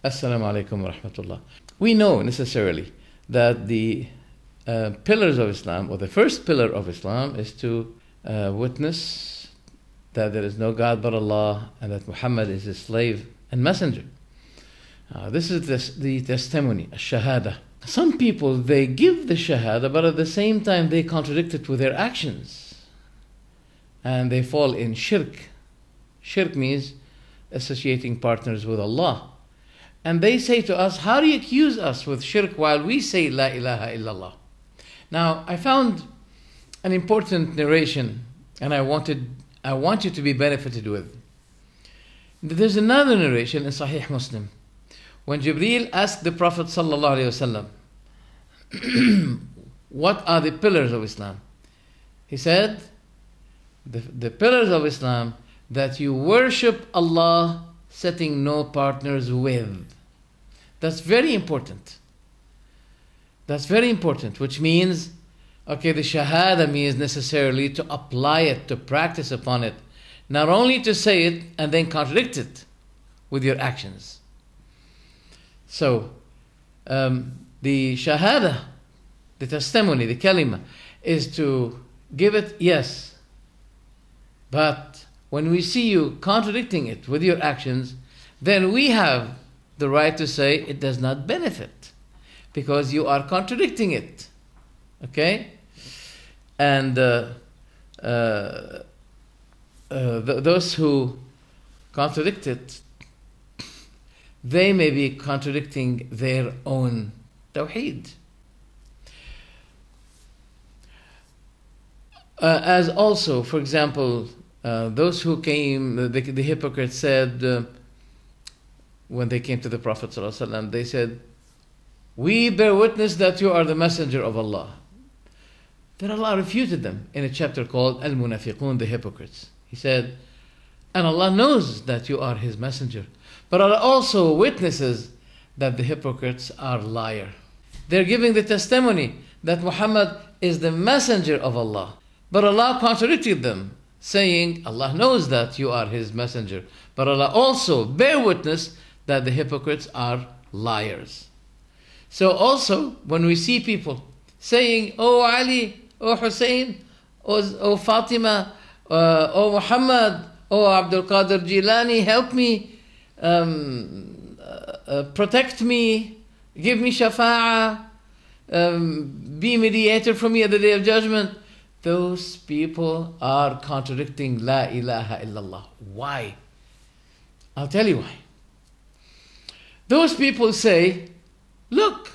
Assalamu alaikum wa rahmatullah. We know necessarily that the pillars of Islam, or the first pillar of Islam, is to witness that there is no God but Allah and that Muhammad is his slave and messenger. This is the testimony, Shahadah. Some people, they give the Shahadah, but at the same time they contradict it with their actions. And they fall in shirk. Shirk means associating partners with Allah. And they say to us, how do you accuse us with shirk while we say La ilaha illallah? Now, I found an important narration, and I want you to be benefited with. There's another narration in Sahih Muslim. When Jibreel asked the Prophet sallallahu alaihi wasallam, what are the pillars of Islam? He said, the pillars of Islam, that you worship Allah setting no partners with. That's very important. That's very important, which means, okay, the Shahada means necessarily to apply it, to practice upon it, not only to say it and then contradict it with your actions. So, the Shahada, the testimony, the kalima, is to give it, yes, but when we see you contradicting it with your actions, then we have the right to say it does not benefit because you are contradicting it. Okay? And those who contradict it, they may be contradicting their own tawheed. As also, for example, those who came, the hypocrites said, when they came to the Prophet ﷺ, they said, we bear witness that you are the messenger of Allah. Then Allah refuted them in a chapter called Al-Munafiqun, the hypocrites. He said, and Allah knows that you are his messenger, but Allah also witnesses that the hypocrites are liars. They're giving the testimony that Muhammad is the messenger of Allah, but Allah contradicted them, saying, Allah knows that you are his messenger, but Allah also bear witness that the hypocrites are liars. So also, when we see people saying, oh Ali, oh Hussein, oh Fatima, oh Muhammad, oh Abdul Qadir Jilani, help me, protect me, give me shafa'ah, be mediator for me at the Day of Judgment, those people are contradicting La ilaha illallah. Why? I'll tell you why. Those people say, look,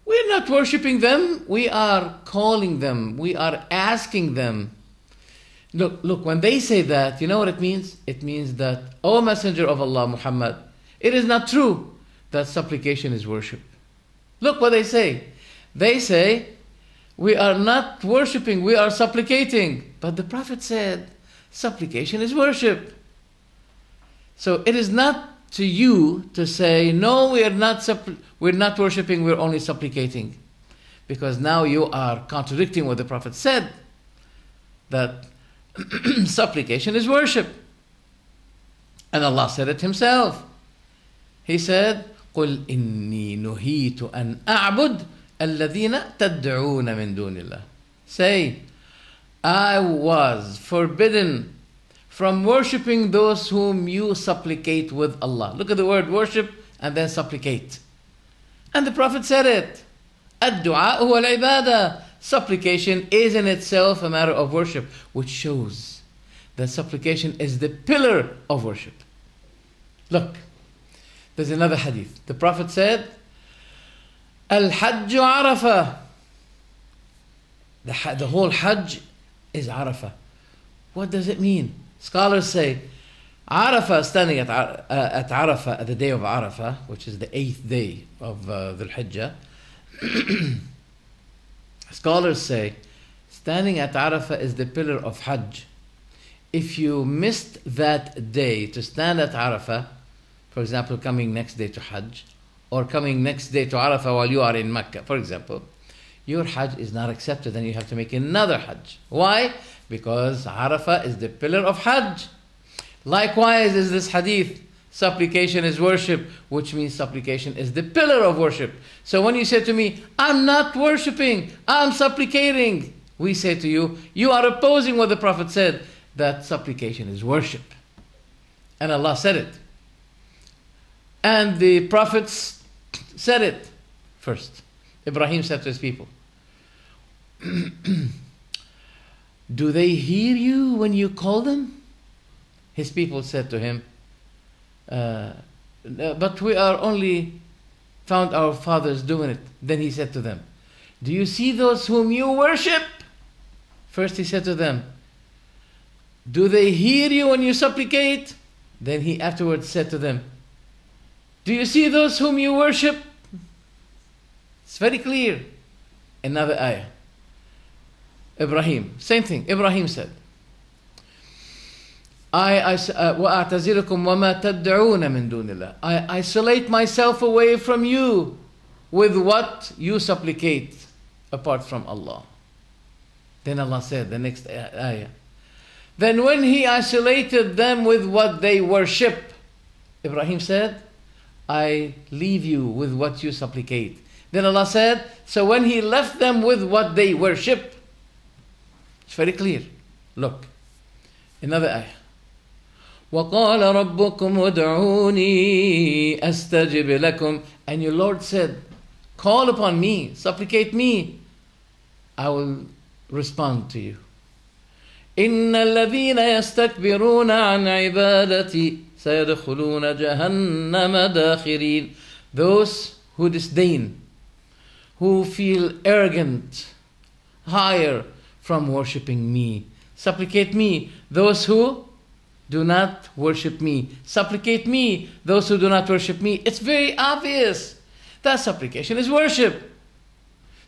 we're not worshipping them, we are calling them, we are asking them. Look, when they say that, you know what it means? It means that, O Messenger of Allah Muhammad, it is not true that supplication is worship. Look what they say. They say, we are not worshipping, we are supplicating. But the Prophet said, supplication is worship. So it is not to you to say, no, we're not worshipping, we're only supplicating. Because now you are contradicting what the Prophet said, that supplication is worship. And Allah said it himself. He said, قُلْ إِنِّي نُهِيتُ أَنْ أَعْبُدْ الَّذِينَ تَدْعُونَ مِن دُونِ اللَّهِ. Say, I was forbidden from worshipping those whom you supplicate with Allah. Look at the word worship and then supplicate. And the Prophet said it. الدعاء هو العبادة. Supplication is in itself a matter of worship, which shows that supplication is the pillar of worship. Look, there's another hadith. The Prophet said, Al-Hajj Arafah. The whole Hajj is Arafah. What does it mean? Scholars say, Arafah, standing at Arafah, at the day of Arafah, which is the 8th day of Dhul Hijjah. Scholars say, standing at Arafah is the pillar of Hajj. If you missed that day to stand at Arafah, for example, coming next day to Hajj, or coming next day to Arafah while you are in Mecca, for example, your Hajj is not accepted and you have to make another Hajj. Why? Because Arafah is the pillar of Hajj. Likewise is this hadith supplication is worship, which means supplication is the pillar of worship. So when you say to me, I'm not worshipping, I'm supplicating, we say to you, you are opposing what the Prophet said, that supplication is worship. And Allah said it. And the prophets said it first. Ibrahim said to his people, do they hear you when you call them? His people said to him, but we are only found our fathers doing it. Then he said to them, do you see those whom you worship? First he said to them, do they hear you when you supplicate? Then he afterwards said to them, do you see those whom you worship? It's very clear. Another ayah. Ibrahim, same thing. Ibrahim said, I isolate myself away from you with what you supplicate apart from Allah. Then Allah said, the next ayah, then when he isolated them with what they worship, Ibrahim said, I leave you with what you supplicate. Then Allah said, so when he left them with what they worship, it's very clear. Look, another ayah. وَقَالَ رَبُّكُمْ ادْعُونِي أَسْتَجِبْ لَكُمْ. And your Lord said, call upon me, supplicate me, I will respond to you. إِنَّ الَّذِينَ يَسْتَكْبِرُونَ عَنْ عِبَادَتِي سَيَدْخُلُونَ جَهَنَّمَ دَاخِرِينَ. Those who disdain, who feel arrogant, higher from worshipping me, supplicate me. Those who do not worship me, supplicate me. Those who do not worship me. It's very obvious that supplication is worship.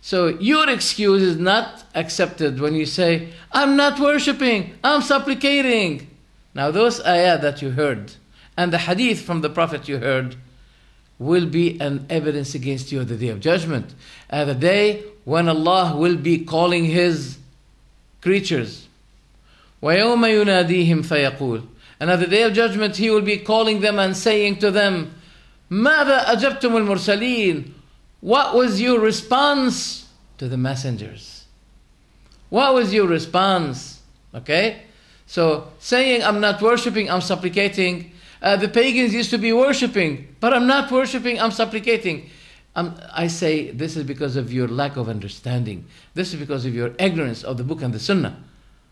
So your excuse is not accepted when you say, I'm not worshipping, I'm supplicating. Now those ayah that you heard and the hadith from the Prophet you heard will be an evidence against you at the Day of Judgment. At the day when Allah will be calling His creatures. وَيَوْمَ يُنَادِيهِمْ فَيَقُولُ. And at the Day of Judgment He will be calling them and saying to them, مَاذَا أَجَبْتُمُ الْمُرْسَلِينَ. What was your response to the messengers? What was your response? Okay? So saying I'm not worshipping, I'm supplicating. The pagans used to be worshipping, but I'm not worshipping, I'm supplicating. I say this is because of your lack of understanding. This is because of your ignorance of the book and the sunnah.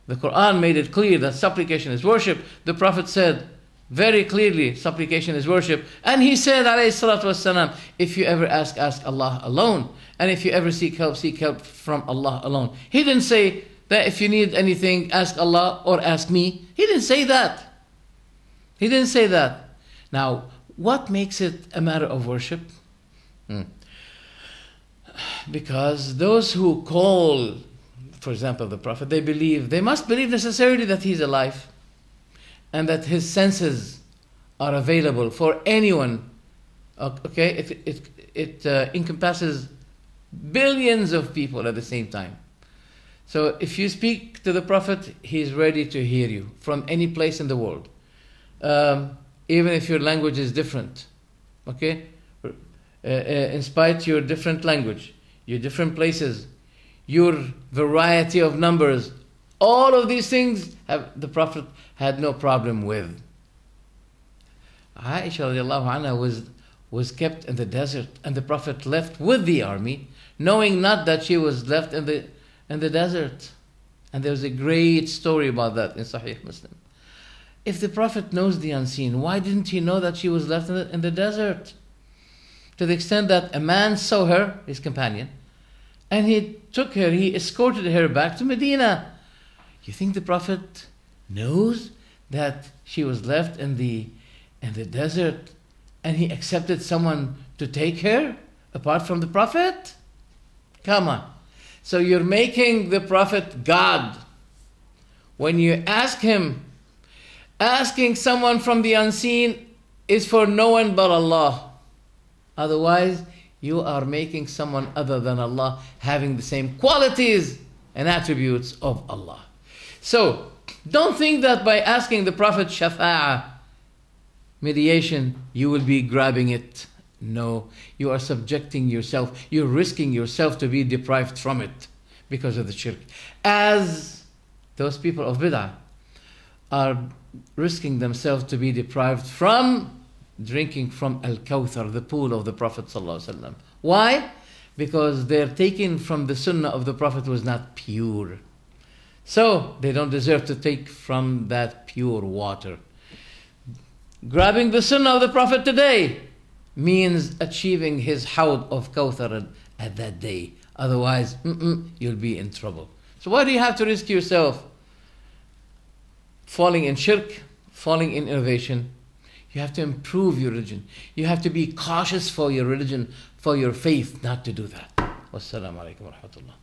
The Quran made it clear that supplication is worship. The Prophet said very clearly supplication is worship. And he said, alayhi salatu wassalam, if you ever ask Allah alone. And if you ever seek help from Allah alone. He didn't say that if you need anything, ask Allah or ask me. He didn't say that. He didn't say that. Now, what makes it a matter of worship? Because those who call, for example, the Prophet, they must believe necessarily that he's alive and that his senses are available for anyone. Okay, it encompasses billions of people at the same time. So if you speak to the Prophet, he's ready to hear you from any place in the world. Even if your language is different, okay? In spite of your different language, your different places, your variety of numbers, all of these things the Prophet had no problem with. Aisha radiallahu anha was kept in the desert, and the Prophet left with the army, knowing not that she was left in the desert. And there's a great story about that in Sahih Muslim. If the Prophet knows the unseen, why didn't he know that she was left in the desert? To the extent that a man saw her, his companion, and he took her, he escorted her back to Medina. You think the Prophet knows that she was left in the desert and he accepted someone to take her apart from the Prophet? Come on. So you're making the Prophet God. When you ask him, asking someone from the unseen is for no one but Allah. Otherwise, you are making someone other than Allah having the same qualities and attributes of Allah. So, don't think that by asking the Prophet shafa'ah, mediation, you will be grabbing it. No, you are subjecting yourself, you're risking yourself to be deprived from it because of the shirk. As those people of bid'ah are risking themselves to be deprived from drinking from Al-Kawthar, the pool of the Prophet ﷺ. Why? Because they're taken from the sunnah of the Prophet was not pure. So they don't deserve to take from that pure water. Grabbing the sunnah of the Prophet today means achieving his hawd of Kawthar at that day. Otherwise, you'll be in trouble. So why do you have to risk yourself falling in shirk, falling in innovation? You have to improve your religion. You have to be cautious for your religion, for your faith, not to do that. Wassalamu alaikum wa rahmatullah.